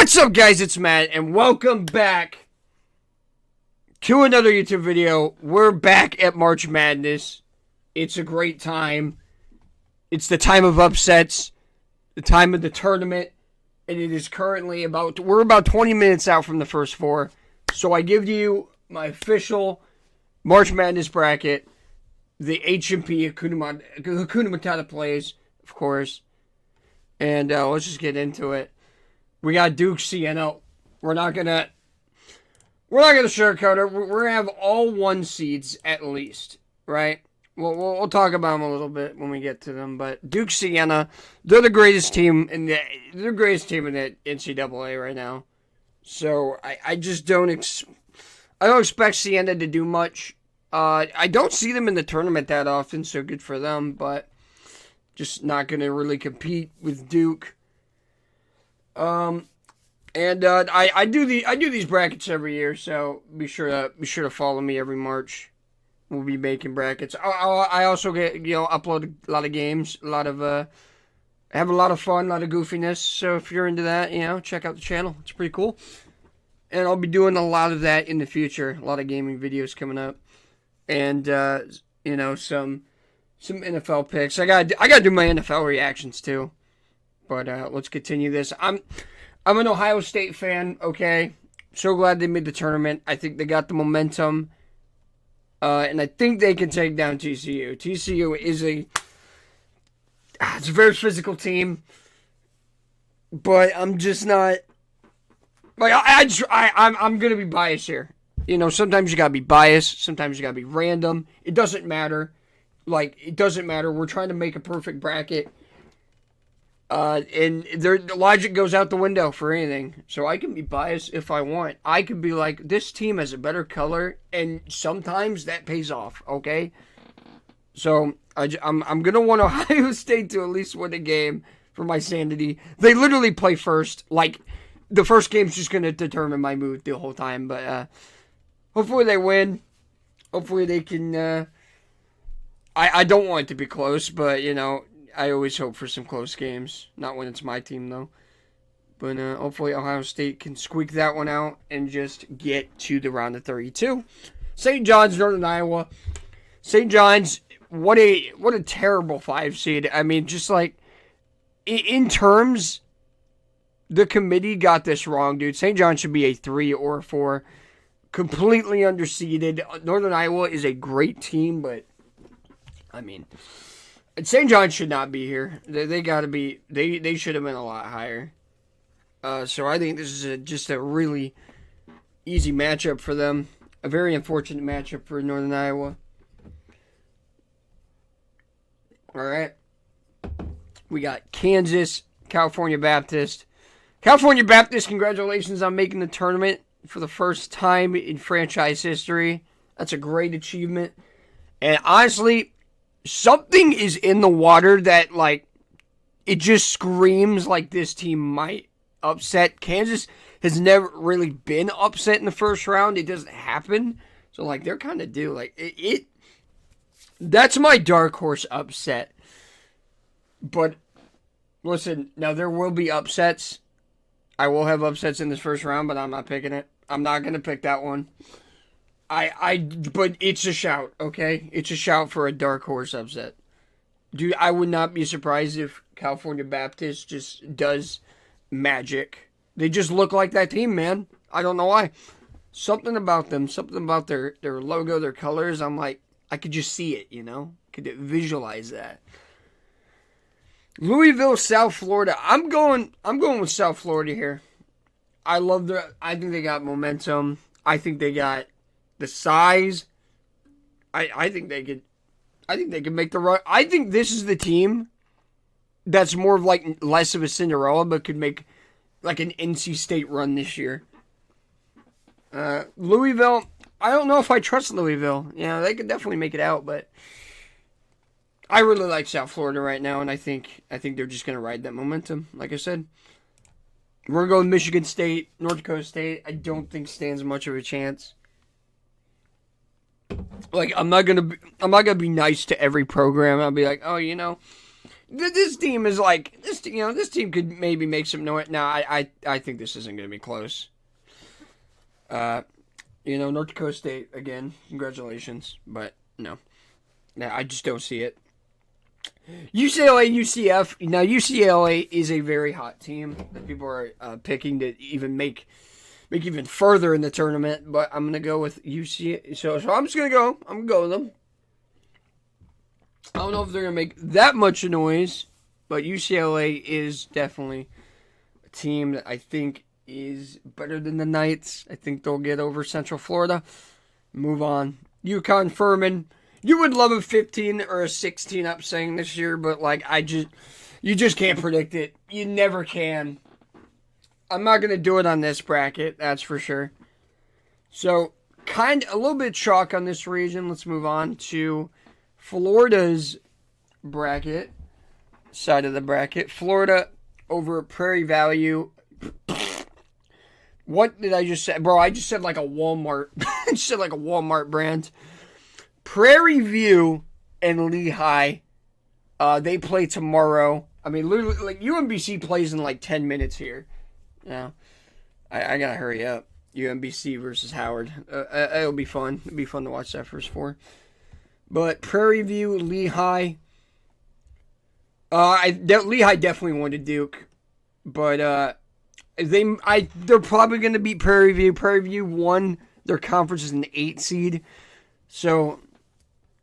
What's up, guys? It's Matt, and welcome back to another YouTube video. We're back at March Madness. It's a great time. It's the time of upsets, the time of the tournament, and it is currently we're about 20 minutes out from the first four. So I give you my official March Madness bracket, the HMP Hakuna Matata plays, of course. And let's just get into it. We got Duke Siena. We're not gonna sugarcoat it. We're gonna have all one seeds at least, right? We'll talk about them a little bit when we get to them. But Duke Siena, they're the greatest team in the NCAA right now. So I just don't expect Siena to do much. I don't see them in the tournament that often, so good for them. But just not gonna really compete with Duke. I do these brackets every year, so be sure to follow me every March. We'll be making brackets. I also upload a lot of games, have a lot of fun, a lot of goofiness. So if you're into that, check out the channel. It's pretty cool. And I'll be doing a lot of that in the future. A lot of gaming videos coming up, and some NFL picks. I gotta do my NFL reactions too. But let's continue this. I'm an Ohio State fan, okay? So glad they made the tournament. I think they got the momentum. And I think they can take down TCU. TCU is it's a very physical team. But I'm just not... I'm going to be biased here. Sometimes you got to be biased. Sometimes you got to be random. It doesn't matter. It doesn't matter. We're trying to make a perfect bracket. And the logic goes out the window for anything. So I can be biased if I want. I could be like, this team has a better color, and sometimes that pays off, okay? So I'm going to want Ohio State to at least win a game for my sanity. They literally play first. The first game's just going to determine my mood the whole time. But hopefully they win. Hopefully they can... I don't want it to be close, but, I always hope for some close games. Not when it's my team, though. But hopefully Ohio State can squeak that one out and just get to the round of 32. St. John's, Northern Iowa. St. John's, what a terrible 5 seed. I mean, just in terms, the committee got this wrong, dude. St. John's should be a 3 or a 4. Completely underseeded. Northern Iowa is a great team, but, I mean... St. John's should not be here. They gotta be. They should have been a lot higher. So I think this is just a really easy matchup for them. A very unfortunate matchup for Northern Iowa. All right. We got Kansas, California Baptist. California Baptist, congratulations on making the tournament for the first time in franchise history. That's a great achievement. And honestly, something is in the water that, it just screams like this team might upset. Kansas has never really been upset in the first round. It doesn't happen. So, they're kind of due. That's my dark horse upset. But, listen, now there will be upsets. I will have upsets in this first round, but I'm not picking it. I'm not going to pick that one. But it's a shout, okay? It's a shout for a dark horse upset. Dude, I would not be surprised if California Baptist just does magic. They just look like that team, man. I don't know why. Something about them, something about their logo, their colors, I'm like, I could just see it, Could visualize that. Louisville, South Florida. I'm going with South Florida here. I think they got momentum. I think they got the size. I think they could make the run. I think this is the team that's more of less of a Cinderella, but could make an NC State run this year. Louisville, I don't know if I trust Louisville. They could definitely make it out, but I really like South Florida right now, and I think they're just gonna ride that momentum. Like I said, we're gonna go with Michigan State, North Dakota State. I don't think stands much of a chance. I'm not gonna be nice to every program. I'll be like, oh, This team is like this. This team could maybe make some noise. Now, I think this isn't going to be close. North Dakota State again. Congratulations, but no, I just don't see it. UCLA, UCF. Now, UCLA is a very hot team that people are picking to even make even further in the tournament. But I'm gonna go with UCLA. So I'm just gonna go. I'm gonna go with them. I don't know if they're gonna make that much noise, but UCLA is definitely a team that I think is better than the Knights. I think they'll get over Central Florida. Move on. UConn, Furman. You would love a 15 or a 16 upsetting this year, but you just can't predict it. You never can. I'm not gonna do it on this bracket, that's for sure. So, a little bit chalk on this region. Let's move on to Florida's bracket, side of the bracket. Florida over Prairie Valley. What did I just say? Bro, I just said like a Walmart. I just said like a Walmart brand. Prairie View and Lehigh, they play tomorrow. I mean, literally, like UMBC plays in like 10 minutes here. Yeah, I gotta hurry up. UMBC versus Howard. It'll be fun. It'll be fun to watch that first four. But Prairie View, Lehigh. Lehigh definitely won to Duke, but they're probably gonna beat Prairie View. Prairie View won their conference as an 8 seed, so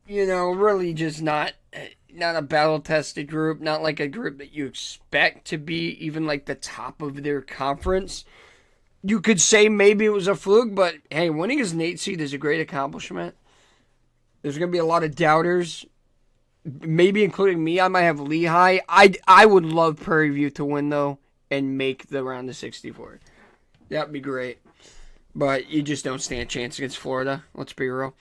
really just not a battle tested group, not like a group that you expect to be even like the top of their conference. You could say maybe it was a fluke, but hey, winning as an 8 seed is a great accomplishment. There's going to be a lot of doubters, maybe including me. I might have Lehigh. I would love Prairie View to win, though, and make the round of 64. That would be great. But you just don't stand a chance against Florida. Let's be real.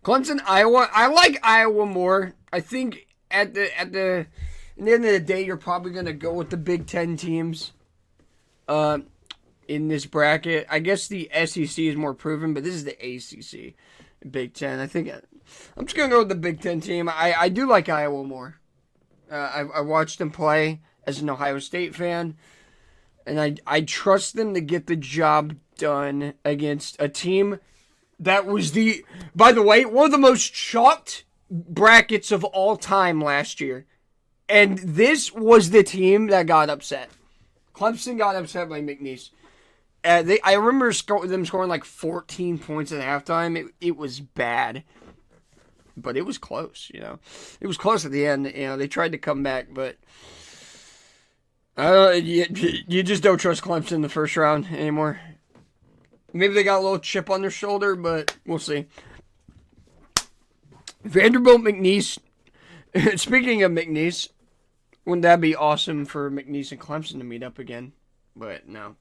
Clemson, Iowa. I like Iowa more. I think at the end of the day, you're probably going to go with the Big Ten teams in this bracket. I guess the SEC is more proven, but this is the ACC. Big Ten. I think I'm just going to go with the Big Ten team. I do like Iowa more. I watched them play as an Ohio State fan, and I trust them to get the job done against a team that was by the way, one of the most chalked brackets of all time last year. And this was the team that got upset. Clemson got upset by McNeese. I remember them scoring like 14 points at halftime. It was bad, but it was close. It was close at the end. They tried to come back, but you just don't trust Clemson in the first round anymore. Maybe they got a little chip on their shoulder, but we'll see. Vanderbilt, McNeese. Speaking of McNeese, wouldn't that be awesome for McNeese and Clemson to meet up again? But no.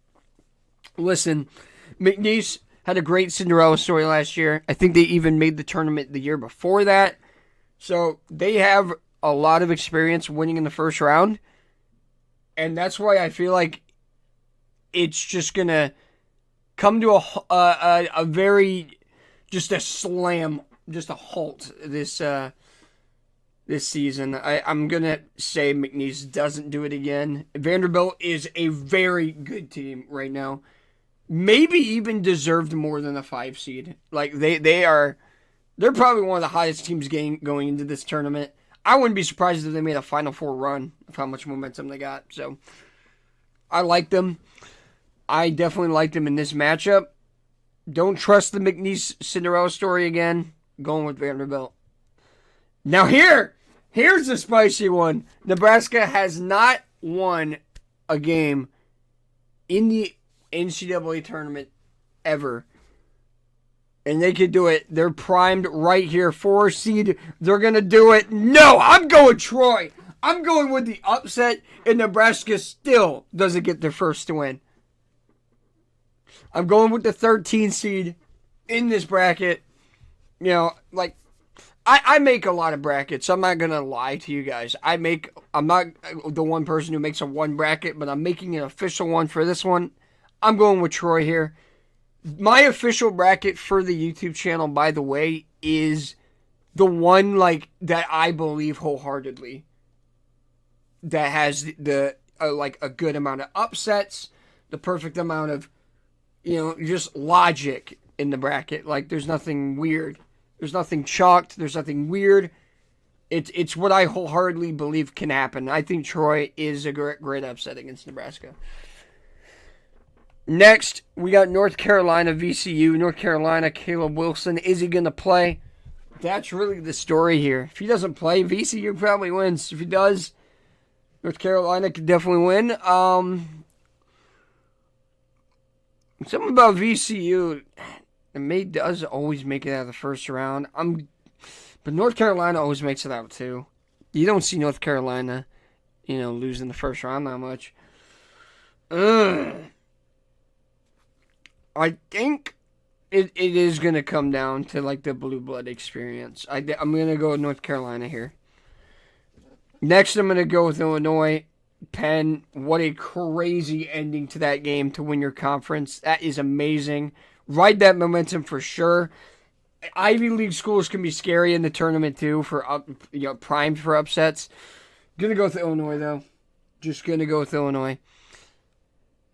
Listen, McNeese had a great Cinderella story last year. I think they even made the tournament the year before that. So they have a lot of experience winning in the first round. And that's why I feel like it's just going to come to a very, just a slam, just a halt this season. I'm going to say McNeese doesn't do it again. Vanderbilt is a very good team right now. Maybe even deserved more than a 5 seed. Like, they're probably one of the highest teams going into this tournament. I wouldn't be surprised if they made a Final Four run of how much momentum they got. So, I like them. I definitely like them in this matchup. Don't trust the McNeese Cinderella story again. Going with Vanderbilt. Now here's the spicy one. Nebraska has not won a game in the NCAA tournament ever. And they could do it. They're primed right here. 4 seed. They're going to do it. No, I'm going Troy. I'm going with the upset. And Nebraska still doesn't get their first to win. I'm going with the 13 seed in this bracket. I make a lot of brackets. I'm not going to lie to you guys. I'm not the one person who makes a one bracket, but I'm making an official one for this one. I'm going with Troy here. My official bracket for the YouTube channel, by the way, is the one that I believe wholeheartedly. that has the like a good amount of upsets, the perfect amount of just logic in the bracket. Like there's nothing weird, there's nothing chalked, there's nothing weird. It's what I wholeheartedly believe can happen. I think Troy is a great upset against Nebraska. Next, we got North Carolina VCU. North Carolina, Caleb Wilson. Is he going to play? That's really the story here. If he doesn't play, VCU probably wins. If he does, North Carolina could definitely win. Something about VCU, it does always make it out of the first round. But North Carolina always makes it out too. You don't see North Carolina, losing the first round that much. I think it is going to come down to like the blue blood experience. I'm going to go with North Carolina here. Next, I'm going to go with Illinois. Penn, what a crazy ending to that game to win your conference. That is amazing. Ride that momentum for sure. Ivy League schools can be scary in the tournament too, primed for upsets. Gonna go with Illinois though. Just gonna go with Illinois.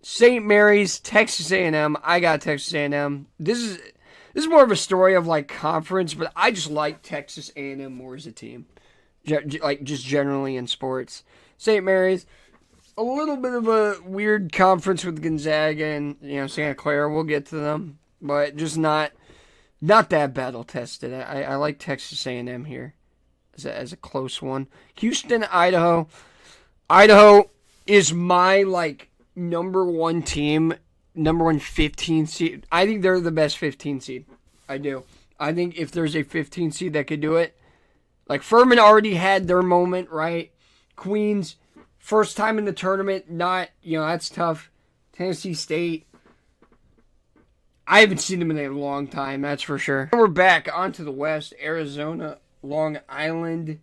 St. Mary's, Texas A&M. I got Texas A&M. This is more of a story of like conference, but I just like Texas A&M more as a team, like just generally in sports. St. Mary's, a little bit of a weird conference with Gonzaga and Santa Clara. We'll get to them, but just not that battle tested. I like Texas A&M here as a close one. Houston, Idaho. Idaho is my number one team, number one 15 seed. I think they're the best 15 seed. I do. I think if there's a 15 seed that could do it, like Furman already had their moment, right? Queens, first time in the tournament, that's tough. Tennessee State, I haven't seen them in a long time, that's for sure. We're back onto the West. Arizona, Long Island.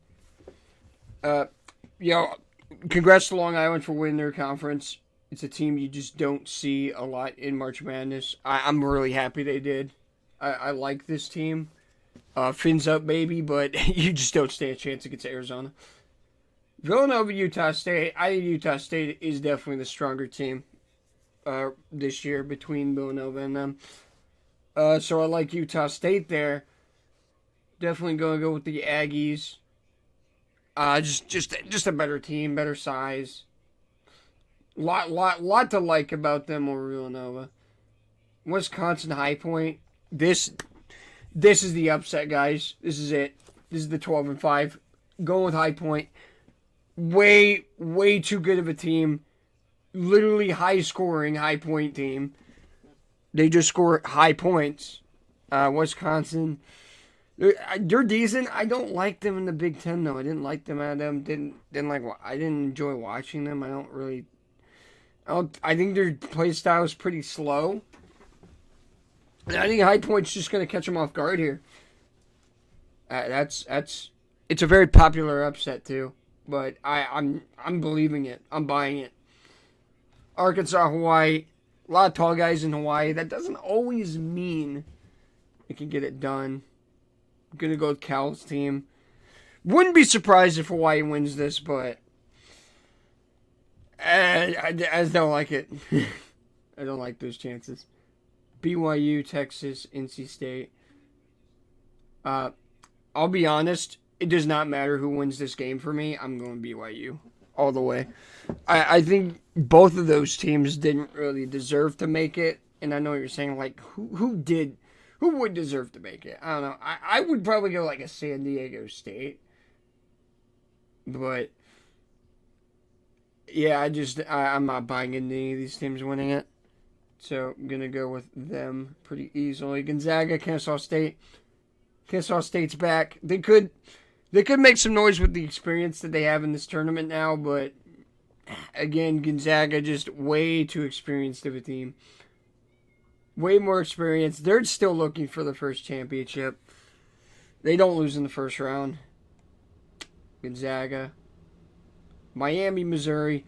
Congrats to Long Island for winning their conference. It's a team you just don't see a lot in March Madness. I'm really happy they did. I like this team. Fins up, baby, but you just don't stand a chance against Arizona. Villanova, Utah State. I think Utah State is definitely the stronger team this year between Villanova and them. So I like Utah State there. Definitely going to go with the Aggies. Just a better team, better size. Lot to like about them over Villanova. Wisconsin, High Point. This is the upset, guys. This is it. This is the 12-5. Going with High Point. Way too good of a team. Literally high-scoring High Point team. They just score high points. Wisconsin, they're decent. I don't like them in the Big Ten though. I didn't like them at them. I didn't enjoy watching them. I think their play style is pretty slow. And I think High Point's just going to catch them off guard here. It's a very popular upset too, but I'm believing it. I'm buying it. Arkansas, Hawaii, a lot of tall guys in Hawaii. That doesn't always mean it can get it done. I'm gonna go with Cal's team. Wouldn't be surprised if Hawaii wins this, but I don't like it. I don't like those chances. BYU, Texas, NC State. I'll be honest. It does not matter who wins this game for me. I'm going BYU all the way. I think both of those teams didn't really deserve to make it. And I know you're saying, who would deserve to make it? I don't know. I would probably go a San Diego State. But, yeah, I'm not buying into any of these teams winning it. So I'm going to go with them pretty easily. Gonzaga, Kennesaw State. Kennesaw State's back. They could make some noise with the experience that they have in this tournament now, but again, Gonzaga just way too experienced of a team. Way more experience. They're still looking for the first championship. They don't lose in the first round. Gonzaga. Miami, Missouri.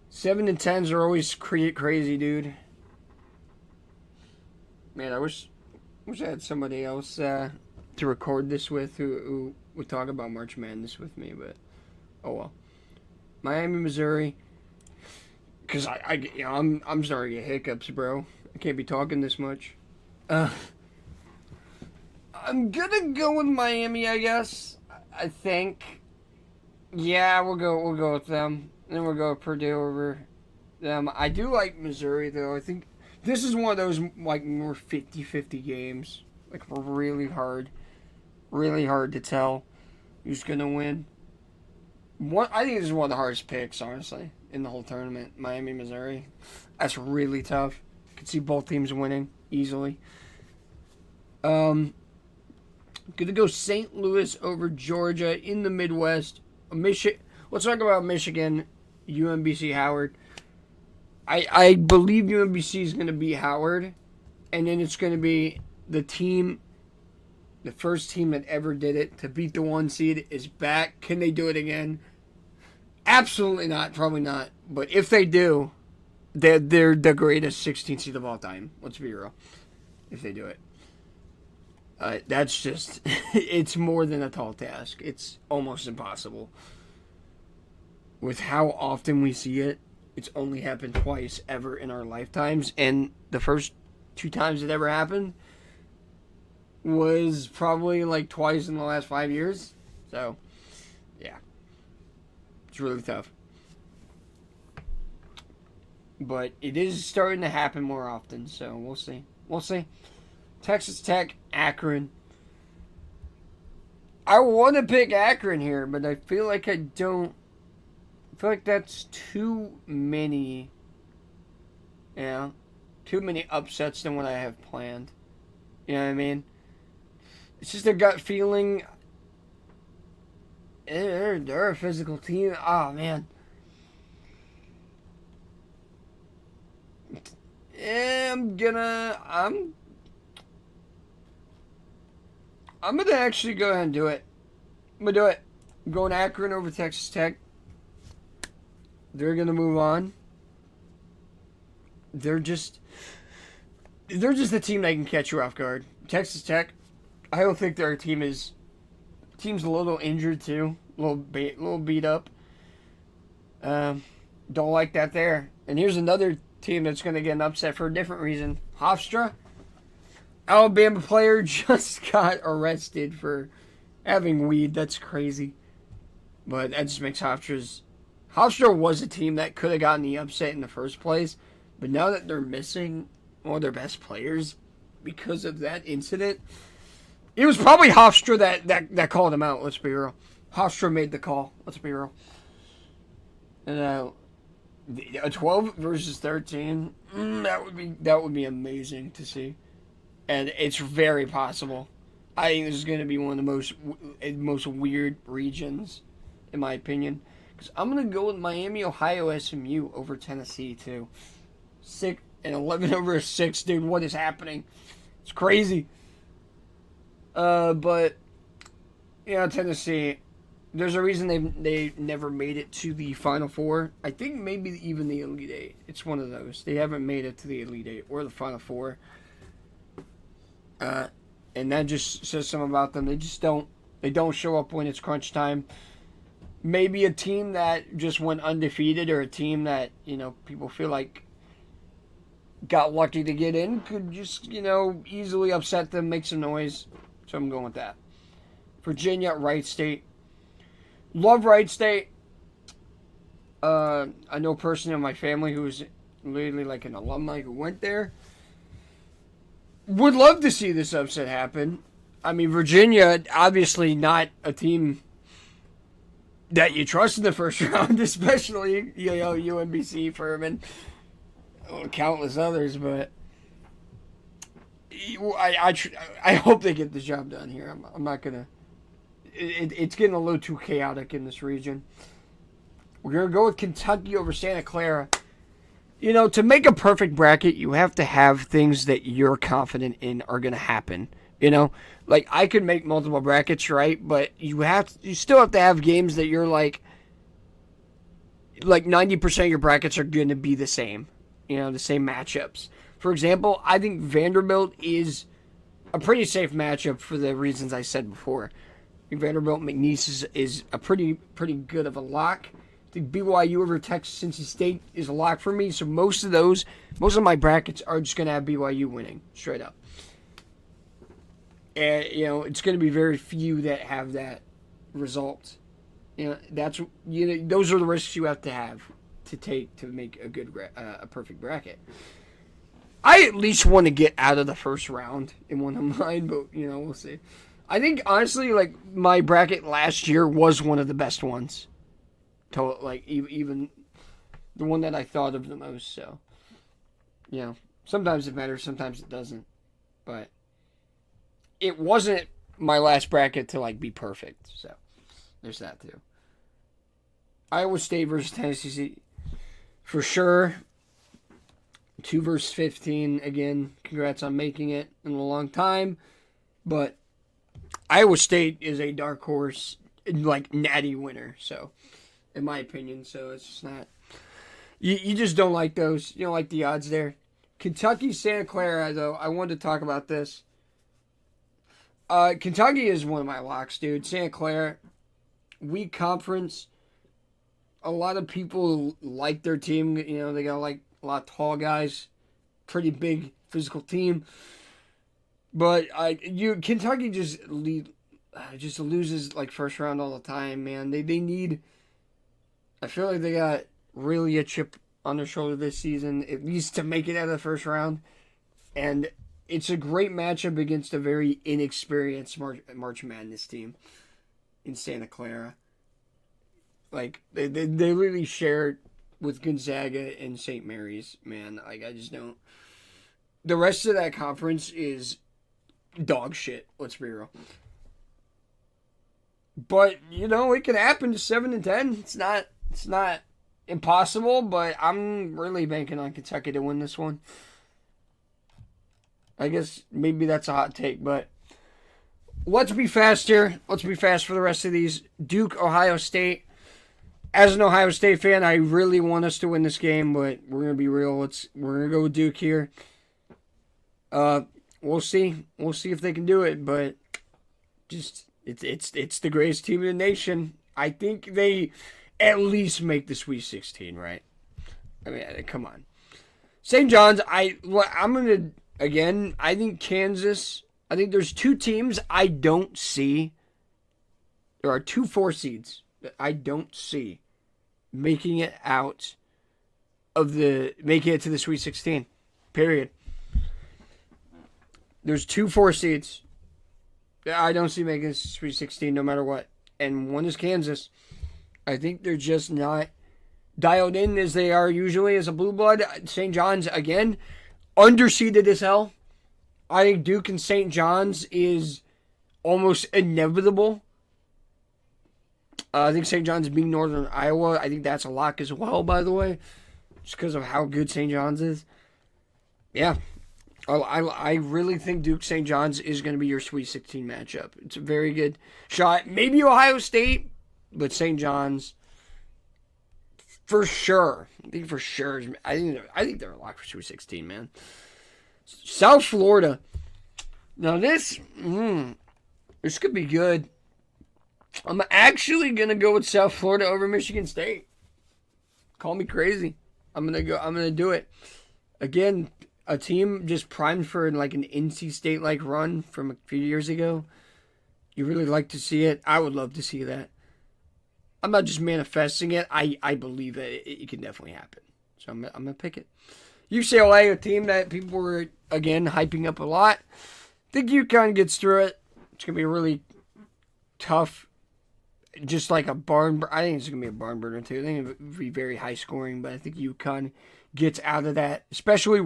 7 and 10s are always crazy, dude. Man, I wish I had somebody else to record this with who would talk about March Madness with me, but oh well. Miami, Missouri. Because I'm starting to get hiccups, bro. I can't be talking this much. I'm gonna go with Miami, I guess. I think. Yeah, we'll go with them. Then we'll go with Purdue over them. I do like Missouri though. I think this is one of those like more 50-50 games. Like really hard to tell who's gonna win. I think this is one of the hardest picks, honestly, in the whole tournament. Miami, Missouri. That's really tough. Could see both teams winning easily. Gonna go St. Louis over Georgia in the Midwest. Let's talk about Michigan, UMBC Howard. I believe UMBC is gonna beat Howard, and then it's gonna be the first team that ever did it to beat the 1 seed is back. Can they do it again? Absolutely not. Probably not. But if they do, they're the greatest 16 seed of all time. Let's be real. If they do it. That's just, it's more than a tall task. It's almost impossible. With how often we see it, it's only happened twice ever in our lifetimes. And the first 2 times it ever happened was probably like twice in the last 5 years. So, yeah. It's really tough. But it is starting to happen more often, so we'll see. We'll see. Texas Tech, Akron. I want to pick Akron here, but I feel like I don't. I feel like that's too many. Yeah. Too many upsets than what I have planned. You know what I mean? It's just a gut feeling. They're a physical team. Oh, man. I'm gonna actually go ahead and do it. I'm gonna do it. I'm going Akron over Texas Tech. They're gonna move on. They're just a team that can catch you off guard. Texas Tech, I don't think their team's a little injured too, a little beat up. Don't like that there. And here's another team that's gonna get an upset for a different reason. Hofstra, Alabama player, just got arrested for having weed. That's crazy. But that just makes Hofstra was a team that could have gotten the upset in the first place. But now that they're missing one of their best players because of that incident, it was probably Hofstra that called him out, let's be real. Hofstra made the call, let's be real. And a 12 versus 13, that would be amazing to see. And it's very possible. I think this is going to be one of the most weird regions, in my opinion. Because I'm going to go with Miami, Ohio, SMU over Tennessee, too. 11 over 6, dude. What is happening? It's crazy. But, Tennessee, there's a reason they never made it to the Final Four. I think maybe even the Elite Eight. It's one of those. They haven't made it to the Elite Eight or the Final Four. And that just says something about them. They don't show up when it's crunch time. Maybe a team that just went undefeated or a team that, people feel like got lucky to get in could just, easily upset them, make some noise. So I'm going with that. Virginia, Wright State. Love Wright State. I know a person in my family who's literally like an alumni who went there. Would love to see this upset happen. I mean, Virginia, obviously not a team that you trust in the first round, especially, UMBC, Furman, countless others, but I hope they get the job done here. I'm not going to... It's getting a little too chaotic in this region. We're going to go with Kentucky over Santa Clara. To make a perfect bracket, you have to have things that you're confident in are going to happen. Like I could make multiple brackets, right? But you still have to have games that you're like 90% of your brackets are going to be the same. The same matchups. For example, I think Vanderbilt is a pretty safe matchup for the reasons I said before. I think Vanderbilt McNeese is a pretty good of a lock. I think BYU over Texas Cincy State is a lock for me. So most of my brackets are just going to have BYU winning, straight up. And, it's going to be very few that have that result. Those are the risks you have to take to make a perfect bracket. I at least want to get out of the first round in one of mine, but, we'll see. I think, honestly, like, my bracket last year was one of the best ones. Even the one that I thought of the most, so. Sometimes it matters, sometimes it doesn't. But it wasn't my last bracket to, like, be perfect, so. There's that, too. Iowa State versus Tennessee, for sure. 2 versus 15. Again, congrats on making it in a long time. But Iowa State is a dark horse, like, natty winner, so, in my opinion. So it's just not. You just don't like those. You don't like the odds there. Kentucky, Santa Clara, though, I wanted to talk about this. Kentucky is one of my locks, dude. Santa Clara, weak conference. A lot of people like their team. They got like a lot of tall guys, pretty big physical team. But Kentucky just loses like first round all the time, man. They need. I feel like they got really a chip on their shoulder this season, at least to make it out of the first round. And it's a great matchup against a very inexperienced March Madness team in Santa Clara. Like, they literally share with Gonzaga and St. Mary's, man. Like, I just don't. The rest of that conference is dog shit, let's be real. But, it can happen to 7 and 10. It's not impossible, but I'm really banking on Kentucky to win this one. I guess maybe that's a hot take, but let's be fast here. Let's be fast for the rest of these. Duke, Ohio State. As an Ohio State fan, I really want us to win this game, but we're gonna be real. We're gonna go with Duke here. We'll see. We'll see if they can do it, but just it's the greatest team in the nation. I think they at least make the Sweet 16, right? I mean, come on. St. John's. I'm gonna again. I think Kansas. I think there's 2 teams I don't see. There are 2 4 seeds that I don't see making it to the Sweet 16. Period. There's 2 4 seeds that I don't see making it to Sweet 16 no matter what. And one is Kansas. I think they're just not dialed in as they are usually as a blue blood. St. John's, again, underseeded as hell. I think Duke and St. John's is almost inevitable. I think St. John's being Northern Iowa. I think that's a lock as well, by the way. Just because of how good St. John's is. Yeah. I really think Duke St. John's is going to be your Sweet 16 matchup. It's a very good shot. Maybe Ohio State, but St. John's for sure. I think for sure. I think they're a lock for Sweet 16, man. South Florida. Now this could be good. I'm actually gonna go with South Florida over Michigan State. Call me crazy. I'm gonna do it. Again, a team just primed for like an NC State like run from a few years ago. You really like to see it. I would love to see that. I'm not just manifesting it. I believe that it can definitely happen. So I'm gonna pick it. UCLA, a team that people were again hyping up a lot. I think UConn gets through it. It's gonna be really tough. Just like a barn. I think it's going to be a barn burner, too. I think it would be very high scoring, but I think UConn gets out of that. Especially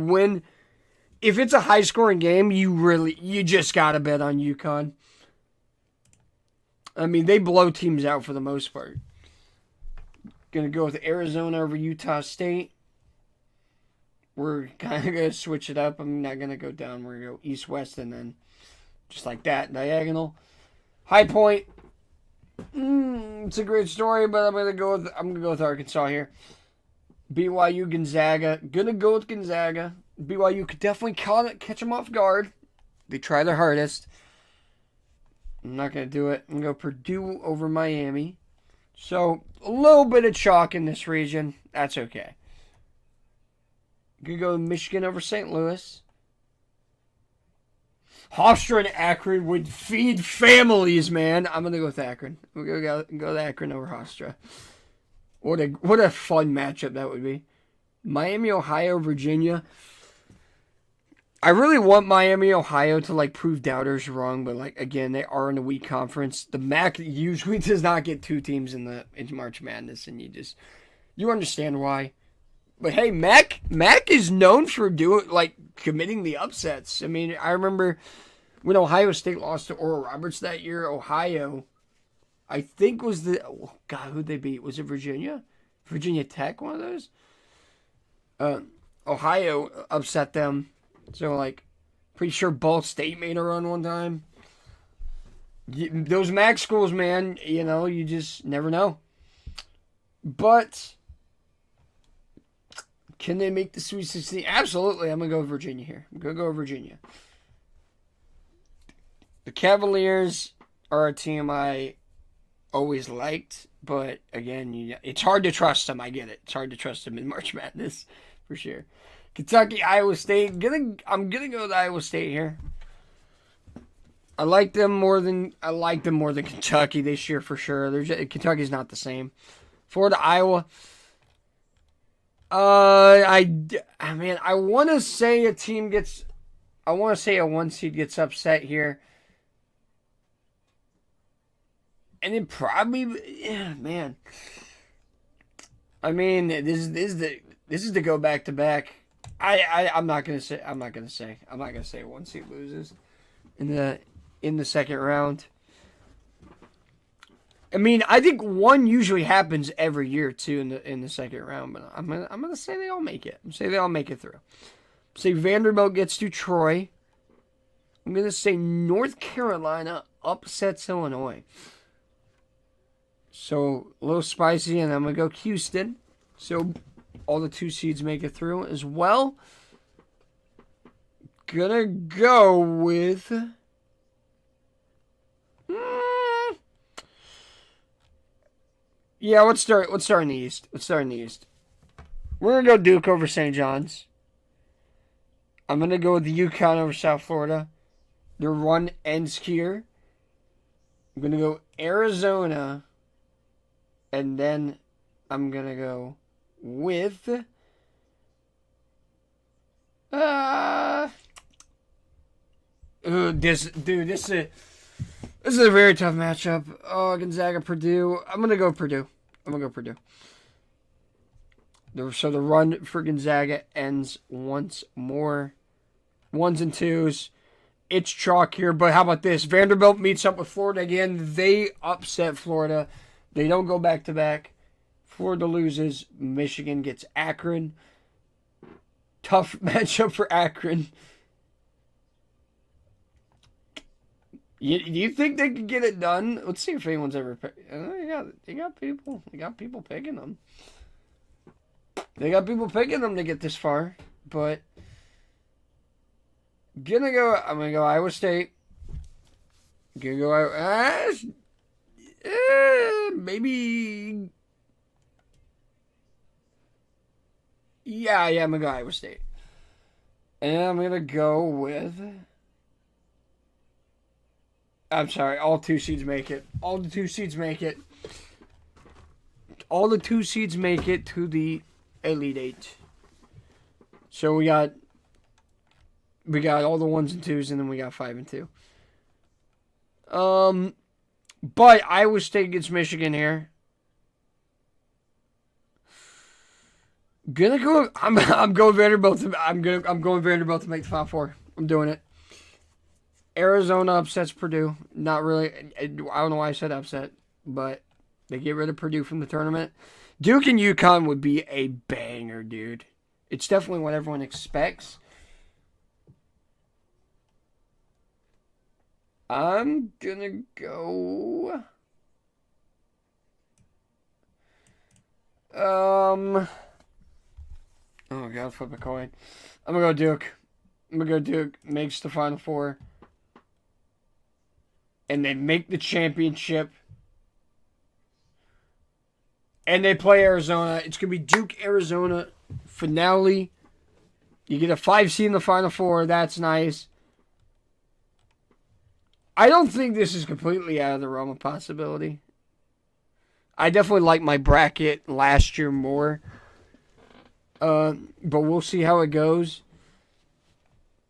if it's a high scoring game, you just got to bet on UConn. I mean, they blow teams out for the most part. Going to go with Arizona over Utah State. We're kind of going to switch it up. I'm not going to go down. We're going to go east-west and then just like that, diagonal. High Point. It's a great story, but I'm gonna go with Arkansas here. BYU Gonzaga. Gonna go with Gonzaga. BYU could definitely catch them off guard. They try their hardest. I'm not gonna do it. I'm gonna go Purdue over Miami. So, a little bit of chalk in this region. That's okay. Gonna go Michigan over St. Louis. Hofstra and Akron would feed families, man. I'm gonna go with Akron. We're gonna go with Akron over Hofstra. What a fun matchup that would be. Miami, Ohio, Virginia. I really want Miami, Ohio to like prove doubters wrong, but like again, they are in a weak conference. The MAC usually does not get two teams in March Madness, and you understand why. But hey, Mac is known for doing like committing the upsets. I mean, I remember when Ohio State lost to Oral Roberts that year. Ohio, I think was who'd they beat? Was it Virginia? Virginia Tech, one of those. Ohio upset them. So like, pretty sure Ball State made a run one time. Those MAC schools, man, you just never know. But can they make the Sweet 16? Absolutely. I'm going to go with Virginia here. I'm going to go with Virginia. The Cavaliers are a team I always liked, but again, it's hard to trust them. I get it. It's hard to trust them in March Madness, for sure. Kentucky, Iowa State. I'm going to go with Iowa State here. I like them more than Kentucky this year, for sure. Kentucky's not the same. Florida, Iowa. I want to say a one seed gets upset here. And it probably, man. I mean, this is the go back to back. I'm not gonna say one seed loses in the second round. I mean, I think one usually happens every year too in the second round, but I'm gonna say they all make it. I'm gonna say they all make it through. Say Vanderbilt gets to Troy. I'm gonna say North Carolina upsets Illinois. So a little spicy, and I'm gonna go Houston. So all the 2 seeds make it through as well. Gonna go with. Yeah, let's start in the East. We're gonna go Duke over St. John's. I'm gonna go with the UConn over South Florida. The run ends here. I'm gonna go Arizona, and then I'm gonna go with this is a very tough matchup. Oh, Gonzaga, Purdue. I'm gonna go Purdue. So the run for Gonzaga ends once more. 1s and 2s. It's chalk here, but how about this? Vanderbilt meets up with Florida again. They upset Florida. They don't go back to back. Florida loses. Michigan gets Akron. Tough matchup for Akron. You think they could get it done? Let's see if anyone's ever picked. They got people picking them. They got people picking them to get this far, but I'm gonna go Iowa State. Gonna go maybe. Yeah, I'm gonna go Iowa State, and I'm gonna go with. I'm sorry, all 2 seeds make it. All the 2 seeds make it. All the 2 seeds make it to the Elite Eight. So we got all the 1s and 2s, and then we got 5 and 2. But Iowa State gets Michigan here. I'm going Vanderbilt. I'm going Vanderbilt to make the Final Four. I'm doing it. Arizona upsets Purdue. Not really. I don't know why I said upset, but they get rid of Purdue from the tournament. Duke and UConn would be a banger, dude. It's definitely what everyone expects. I'm gonna go. Oh god, flip a coin. I'm gonna go Duke. Makes the Final Four. And they make the championship. And they play Arizona. It's going to be Duke, Arizona finale. You get a 5 seed in the Final Four. That's nice. I don't think this is completely out of the realm of possibility. I definitely like my bracket last year more. But we'll see how it goes.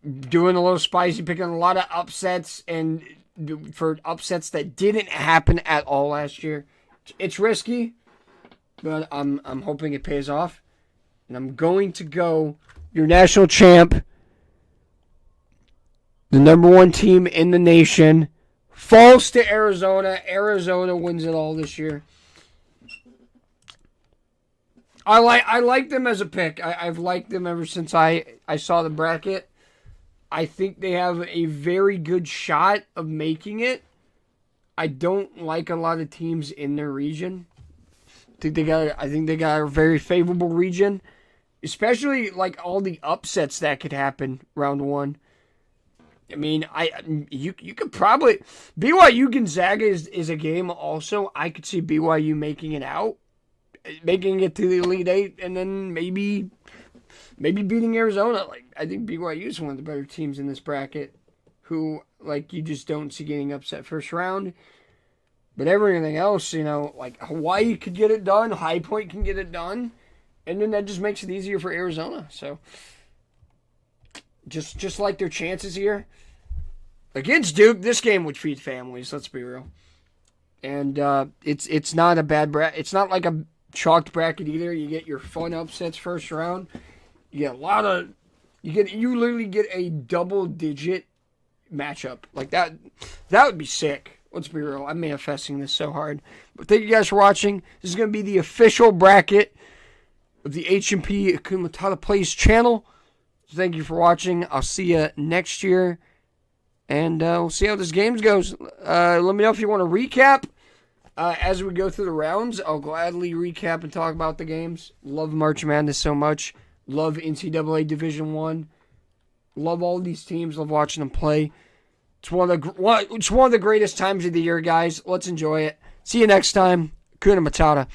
Doing a little spicy, picking a lot of upsets, and for upsets that didn't happen at all last year. It's risky, but I'm hoping it pays off. And I'm going to go your national champ, the number 1 team in the nation, falls to Arizona. Arizona wins it all this year. I like them as a pick. I've liked them ever since I saw the bracket. I think they have a very good shot of making it. I don't like a lot of teams in their region. I think they got a very favorable region, especially like all the upsets that could happen round 1. I mean, you could probably BYU Gonzaga is a game also. I could see BYU making it out, making it to the Elite 8, and then maybe beating Arizona. Like, I think BYU is one of the better teams in this bracket, who like you just don't see getting upset first round. But everything else, like Hawaii could get it done, High Point can get it done, and then that just makes it easier for Arizona. So just like their chances here against Duke, this game would feed families. Let's be real. And it's not a bad bracket. It's not like a chalked bracket either. You get your fun upsets first round. You get a lot of you literally get a double digit matchup. Like that would be sick. Let's be real. I'm manifesting this so hard. But thank you guys for watching. This is going to be the official bracket of the HMP Hakuna Matata Plays channel. So thank you for watching. I'll see you next year. And we'll see how this game goes. Let me know if you want to recap. As we go through the rounds, I'll gladly recap and talk about the games. Love March Madness so much. Love NCAA Division I. Love all these teams. Love watching them play. It's one of the greatest times of the year, guys. Let's enjoy it. See you next time. Hakuna Matata.